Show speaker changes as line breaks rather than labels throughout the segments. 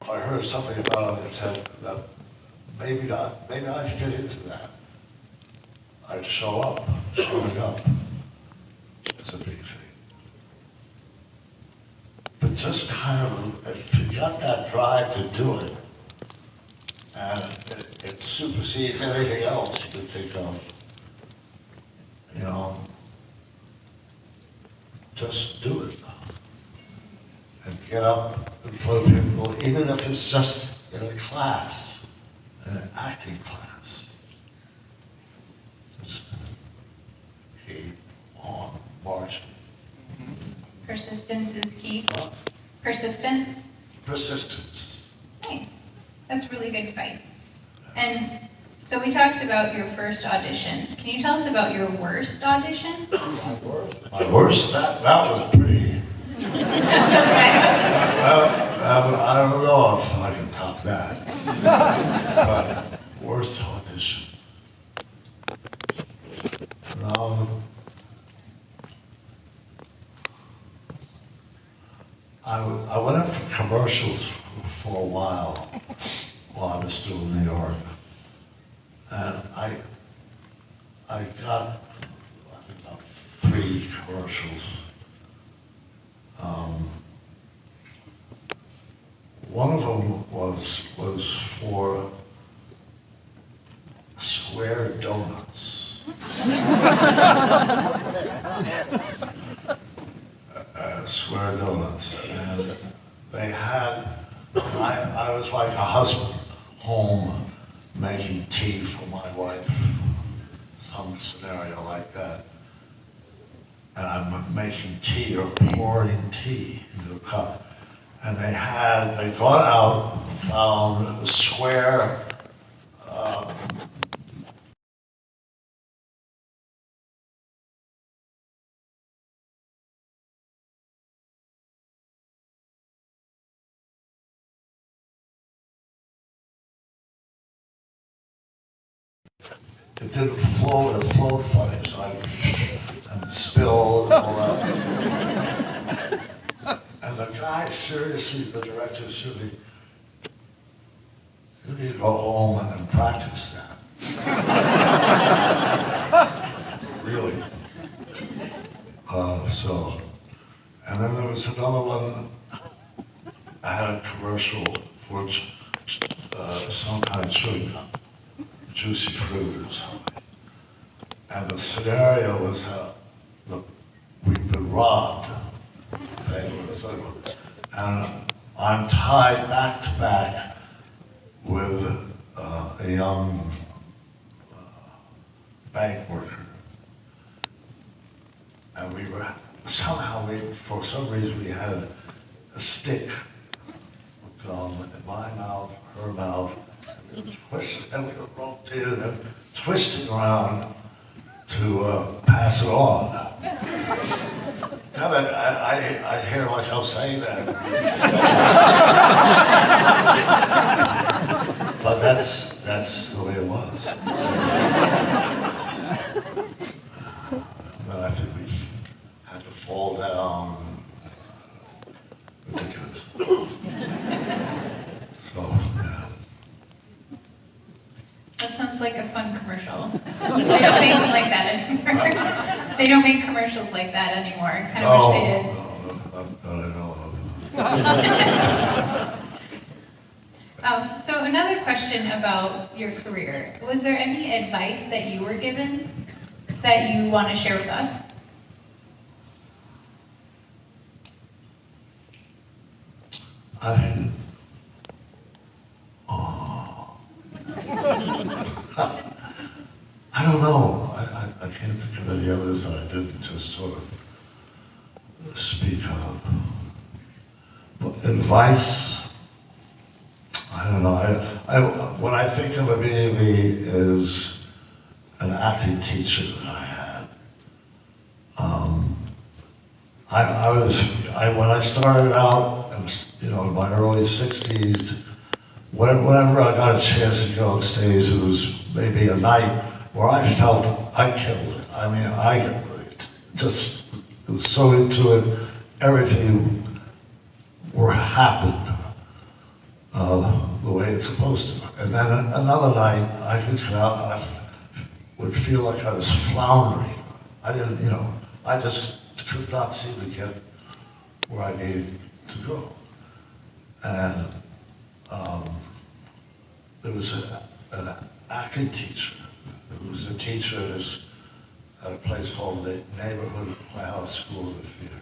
I heard something about it that said that maybe not, maybe I fit into that. I'd show up, showing up is a big thing. But just kind of, if you got that drive to do it, and it supersedes anything else you can think of, you know, just do it. And get up in front of people, even if it's just in a class, in an acting class. Just keep on marching.
Persistence is key.
Huh?
Persistence?
Persistence.
Nice. That's really good advice. And so we talked about your first audition. Can you tell us about your worst audition?
My worst? That was pretty. I don't know if I can top that. But worst audition. I went up for commercials for a while I was still in New York. And I got about 3 commercials. One of them was for Square Donuts. Square Donuts, and they had. I was like a husband home making tea for my wife, some scenario like that. And I'm making tea or pouring tea into a cup. And they'd gone out and found a square it didn't float, it flowed funny, so and spill and all that. And the guy, seriously, the director said, you need to go home and practice that. Really. And then there was another one, I had a commercial for some kind of chewing gum, Juicy Fruit or something. And the scenario was we've been robbed. And I'm tied back to back with a young bank worker. And we were, for some reason, we had a stick of gum in my mouth, her mouth, and we were roped in and twisting around to pass it on. I hear myself saying that. But that's the way it was. And I think we had to fall down. Ridiculous. So, yeah.
That sounds like a fun commercial. They don't make them like that anymore. They don't make commercials like that anymore. I kind of wish they did.
No, that I know of.
So another question about your career. Was there any advice that you were given that you want to share with us?
I don't know. I can't think of any others that I didn't just sort of speak of. But advice, I don't know. What I think of immediately is an acting teacher that I had. When I started out, in my early 60s, whenever I got a chance to go on stage, it was maybe a night where I felt I killed it. I mean, I just was so into it, everything happened the way it's supposed to. And then another night, I could come out, I would feel like I was floundering. I didn't, I just could not seem to get where I needed to go. And there was an acting teacher. There was a teacher at a place called the Neighborhood Playhouse School of the Theater.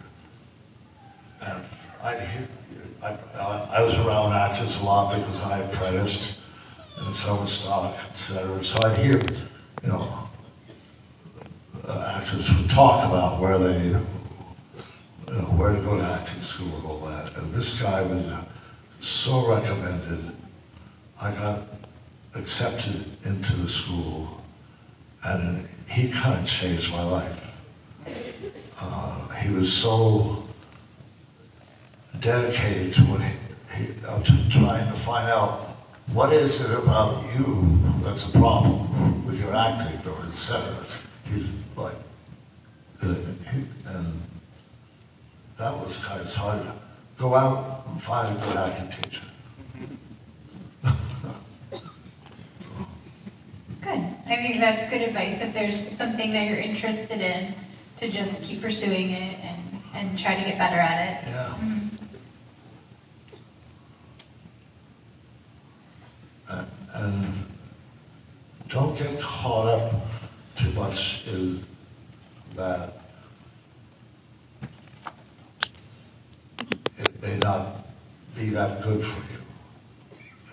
And I was around actors a lot because I apprenticed in summer stock, etc. So I'd hear, actors would talk about where to go to acting school and all that. And this guy was so recommended. I got accepted into the school, and he kind of changed my life. He was so dedicated to to trying to find out what is it about you that's a problem with your acting or etc. He's like, and that was kind of hard. Go out and find a good acting teacher.
Good. I think that's good advice. If there's something that you're interested in, to just keep pursuing it and try to get better at it.
Yeah.
Mm-hmm.
And don't get caught up too much in that it may not be that good for you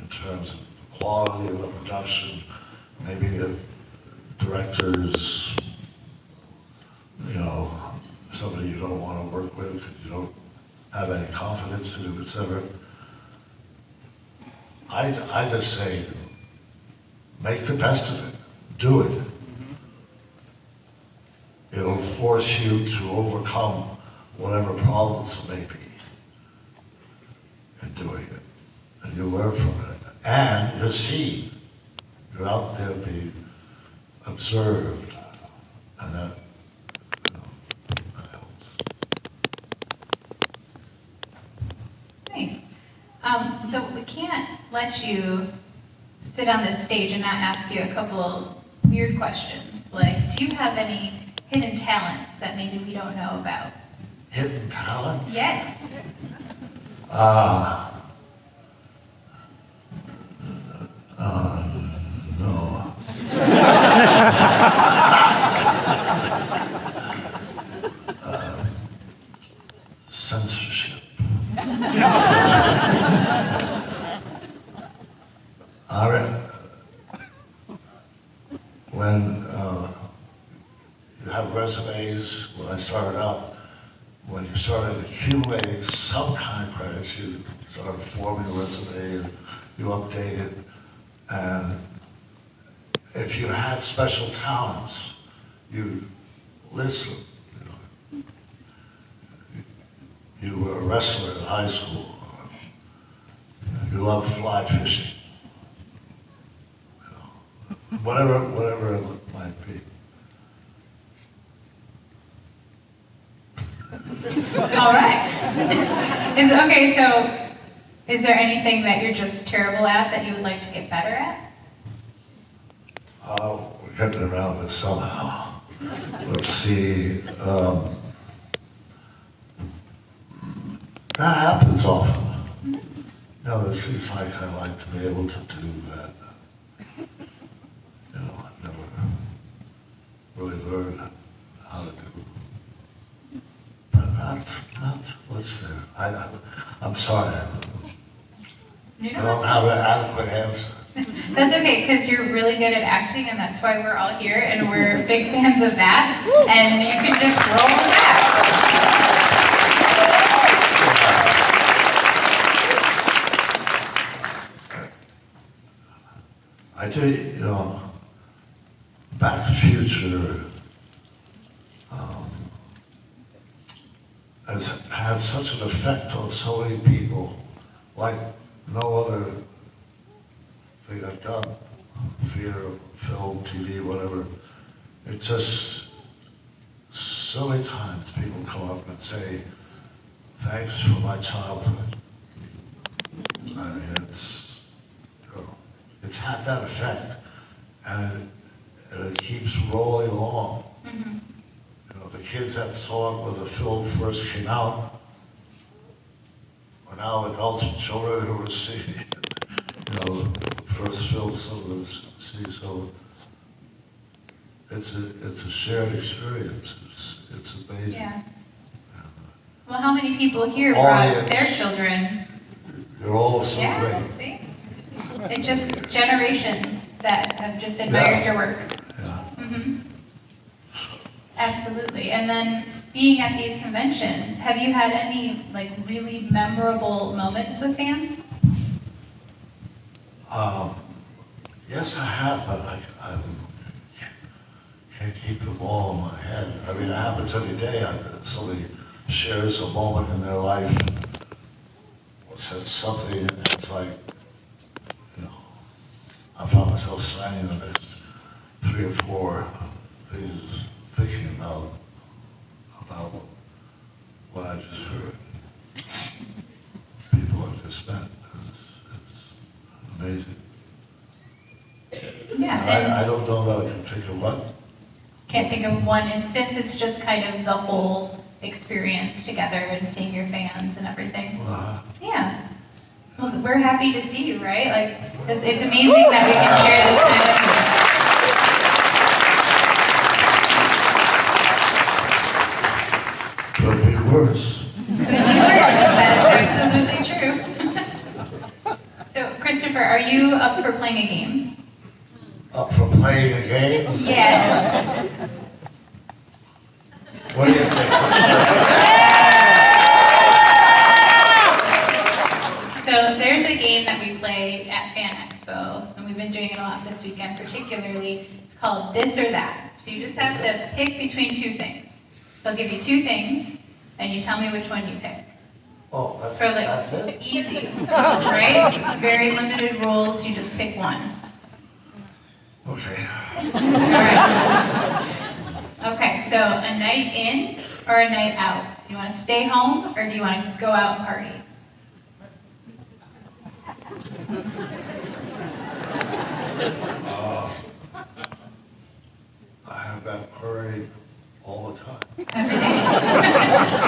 in terms of the quality of the production. Maybe the director is, somebody you don't want to work with, you don't have any confidence in him, etc. I just say, make the best of it. Do it. It'll force you to overcome whatever problems may be in doing it. And you'll learn from it. And you'll see. You're out there being observed. And that helps.
Nice. So we can't let you sit on this stage and not ask you a couple weird questions. Like, do you have any hidden talents that maybe we don't know about?
Hidden talents?
Yes.
No. Censorship. When you have resumes, when I started out, when you started accumulating some kind of credits, you started forming a resume and you update it. And if you had special talents, you list them. You were a wrestler in high school. You loved fly fishing. Whatever it might be.
All right. Is there anything that you're just terrible at that you would like to get better at?
We're getting around this somehow. Let's see. That happens often. There's things I kind of like to be able to do that. I've never really learned how to do. But not what's there. I'm sorry. I don't have an adequate answer.
That's okay, because you're really good at acting, and that's why we're all here, and we're big fans of that. And you can just roll with that.
I tell you, Back to the Future has had such an effect on so many people, like no other thing I've done, theater, film, TV, whatever. It just, so many times people come up and say, thanks for my childhood. I mean, it's had that effect, and it keeps rolling along.
Mm-hmm.
The kids that saw it when the film first came out are now adults and children who are seeing the first film some of them see. So it's a shared experience. It's amazing.
Yeah. Well, how many people here brought their children?
You're all so
Yeah,
great.
see? It's just generations that have just admired your work.
Yeah.
Mm-hmm. Absolutely. And then being at these conventions, have you had any like really memorable moments with fans?
Yes, I have, but I can't keep them all in my head. I mean, it happens every day. Somebody shares a moment in their life, or says something, and it's like, I found myself signing the next 3 or 4 things, thinking about what I just heard. People I've just met. It's amazing.
Yeah.
I don't know that I can think of what.
Can't think of one instance. It's just kind of the whole experience together and seeing your fans and everything. Yeah. Well, we're happy to see you, right? Like, it's amazing that we can share this time with you.
Could be worse.
Could be worse. That's absolutely true. So, Christopher, are you up for playing a game?
Up for playing a game?
Yes.
What do you think?
So there's a game that we play at Fan Expo, and we've been doing it a lot this weekend particularly. It's called This or That. So you just have to pick between 2 things. So I'll give you 2 things, and you tell me which one you pick.
Oh, that's it?
Easy, right? Very limited rules, you just pick one.
Okay.
All right. Okay, so a night in or a night out? Do you want to stay home or do you want to go out and party?
I have that parade all the time.
Every day.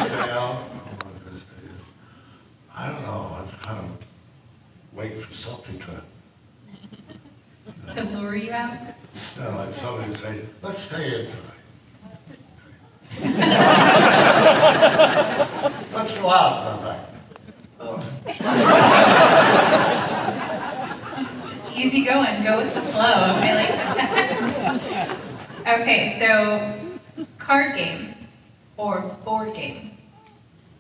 Stay out, I'm not going to stay in. I don't know, I'm kind of waiting for something
To lure you out?
like somebody would say, let's stay in tonight. Let's go out. And I'm like, oh.
Just easy going, go with the flow. I like that. Okay, so card game or board game.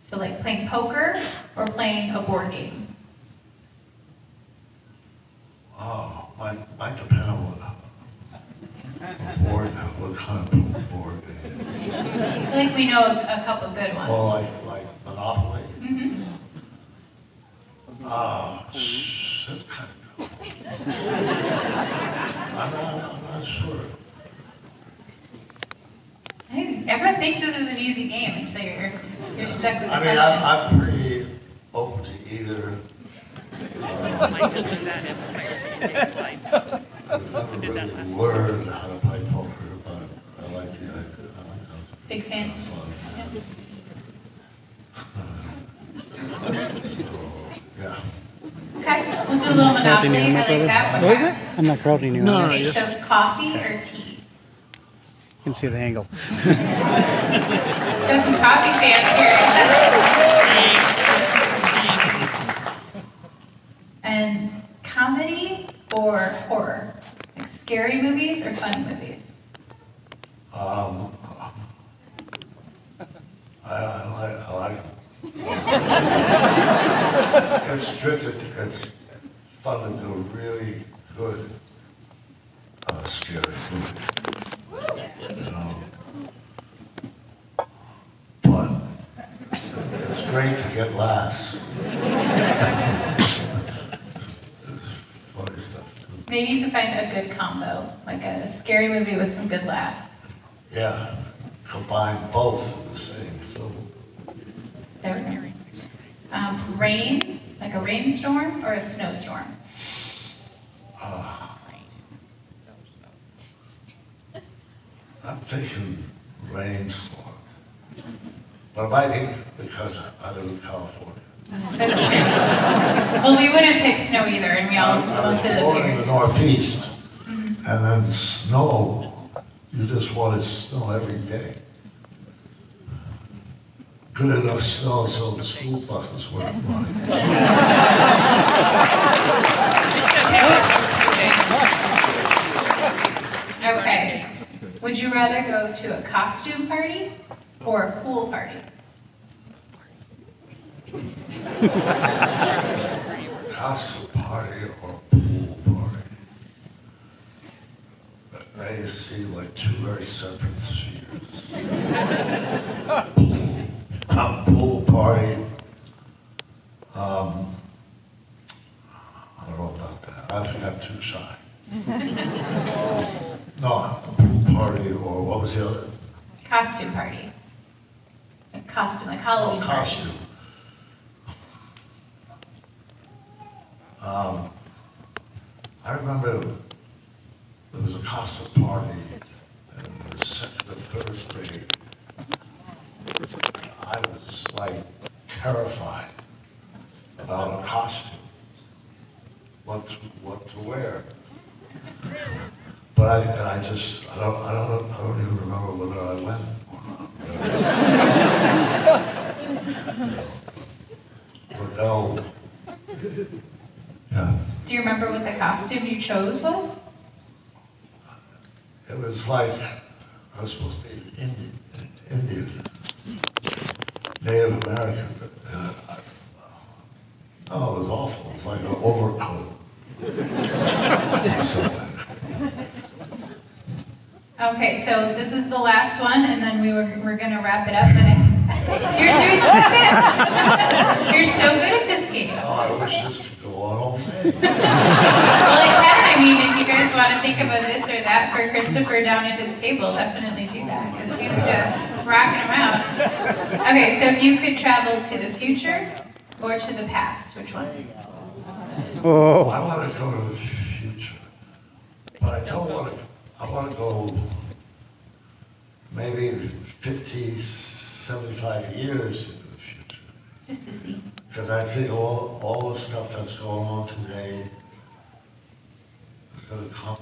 So like playing poker or playing a board game.
Oh, might depend on what kind of board game.
I feel like we know a couple good ones.
Oh, like Monopoly?
Mm-hmm.
That's kind of cool. I'm not sure.
Everyone thinks this is an easy game until you're stuck with the
I mean,
question.
I'm pretty open to either. I've never really learned how to play poker, but I like the idea.
Big fan.
Fun. Yeah.
Okay, we'll do a little Monopoly. I like that.
What is it? I'm not crouching near.
No.
Okay, so coffee or tea?
You can see the angle.
Got some coffee fans here. And comedy or horror? Like scary movies or funny movies?
I like it's good it's fun to do a really good scary movie. But it's great to get laughs. It's funny stuff too.
Maybe you can find a good combo, like a scary movie with some good laughs.
Yeah, combine both in the same film.
There we go. Rain Like a rainstorm or a snowstorm?
I'm thinking rainstorm. But it might be because I live in California.
That's true. Well, we wouldn't pick snow either, and we all
I was
mostly live
born in the
here.
Northeast, and then snow, you just wanted snow every day. Good enough snow so the school buses weren't running.
Okay. Would you rather go to a costume party or a pool party?
Costume party or pool party. They seem like two very separate spheres. A pool party, I don't know about that. I think I'm too shy. No, a pool party or what was the other?
Costume party. Like costume, like Halloween
Oh,
party.
costume. I remember there was a costume party in the second or third grade. I was like terrified about a costume, what to wear. But I don't even remember whether I went or not. But no. Yeah.
Do you remember what the costume you chose was?
It was like I was supposed to be Indian, Native American. Oh, it was awful. It was like an overcoat or something.
Okay, so this is the last one, and then we're gonna wrap it up. But you're doing good. You're so good at this game.
Oh, I wish this could go on all day.
Well, it can. I mean, if you guys want to think of a this or that for Christopher down at his table, definitely do that, because he's just rocking them out. Okay, so if you could travel to the future or to the past, which one?
I
Oh,
want to go to the future, but I don't want to. I want to go maybe 50, 75 years into the future.
Just to see.
Because I think all the stuff that's going on today is going to come,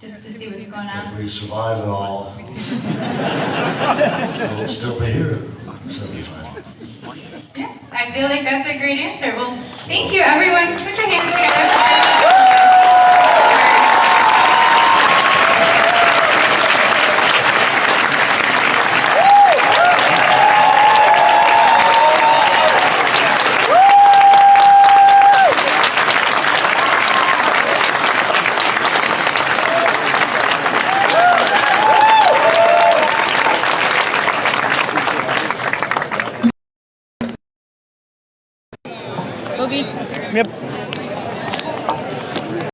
Just to see what's going
if
on.
we survive it all, we'll still be here in 75.
Yeah, I feel like that's a great answer. Well, thank you, everyone. Put your hands together.
yep.